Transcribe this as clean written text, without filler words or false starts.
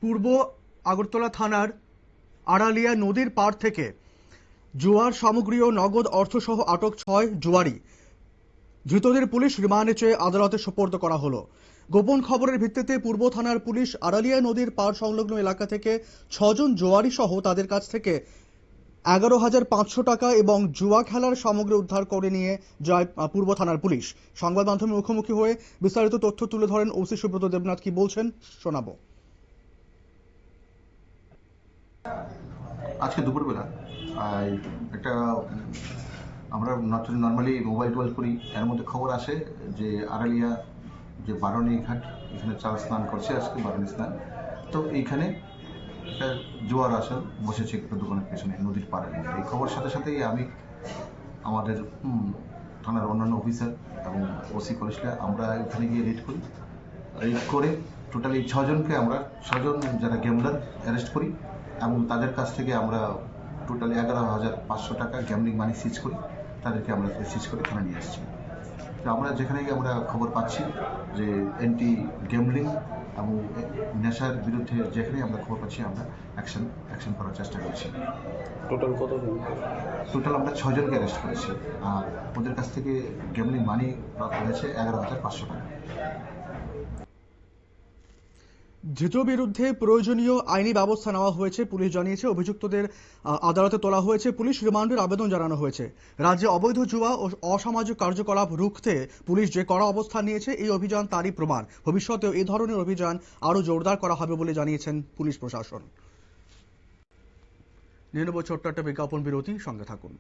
পূর্ব আগরতলা থানার আড়ালিয়া নদীর পাড় থেকে জুয়ার সামগ্রী ও নগদ অর্থসহ আটক 6 জুয়ারি। ধৃতদের পুলিশ রিমান্ডে চেয়ে আদালতে সোপর্দ করা হলো। গোপন খবরের ভিত্তিতে পূর্ব থানার পুলিশ আড়ালিয়া নদীর পাড় সংলগ্ন এলাকা থেকে 6 জন জুয়ারি সহ তাদের কাছ থেকে 11,500 টাকা এবং জুয়া খেলার সামগ্রী উদ্ধার করে নিয়ে যায় পূর্ব থানার পুলিশ। সংবাদ মাধ্যমের মুখোমুখি হয়ে বিস্তারিত তথ্য তুলে ধরেন ওসি সুব্রত দেবনাথ। কি বলছেন শোনাবো। আজকে দুপুরবেলা একটা আমরা নর্মালি মোবাইল টোবাইল করি, এর মধ্যে খবর আসে যে আড়ালিয়া যে বারণী ঘাট, এখানে চাল স্নান করছে আজকে বারণী স্নান। তো এইখানে একটা জোয়ার আসর বসেছে একটা দোকানের পেছনে নদীর পাড়ে। এই খবর সাথে সাথেই আমি আমাদের থানার অন্যান্য অফিসার এবং ওসি কলেজটা আমরা এখানে গিয়ে রেড করি। রেড করে টোটালি 6 জনকে আমরা 6 জন যারা গ্যামলার অ্যারেস্ট করি এবং তাদের কাছ থেকে আমরা টোটালি 11,500 টাকা গ্যামলিং মানি সিজ করি। তাদেরকে আমরা সিজ করে থানা নিয়ে আসছি। তো আমরা যেখানে আমরা খবর পাচ্ছি যে অ্যান্টি গ্যামলিং এবং নেশার বিরুদ্ধে যেখানে আমরা খবর পাচ্ছি আমরা অ্যাকশন করার চেষ্টা করছি। টোটাল কত জন? টোটাল আমরা 6 জনকে অ্যারেস্ট করেছি আর ওদের কাছ থেকে গ্যামলিং মানি প্রাপ্ত হয়েছে 11,500 টাকা। ধৃতদের বিরুদ্ধে প্রয়োজনীয় আইনি ব্যবস্থা নেওয়া হয়েছে পুলিশ জানিয়েছে। অভিযুক্তদের আদালতে তোলা হয়েছে। পুলিশ রিমান্ডের আবেদন জানানো হয়েছে। রাজ্যে অবৈধ জুয়া ও অসামাজিক কার্যকলাপ রুখতে পুলিশ যে কড়া অবস্থান নিয়েছে এই অভিযান তারই প্রমাণ। ভবিষ্যতেও এই ধরনের অভিযান আরো জোরদার করা হবে বলে জানিয়েছেন পুলিশ প্রশাসন। নিয়ে নেব ছোট্ট একটা বিজ্ঞাপন বিরতি, সঙ্গে থাকুন।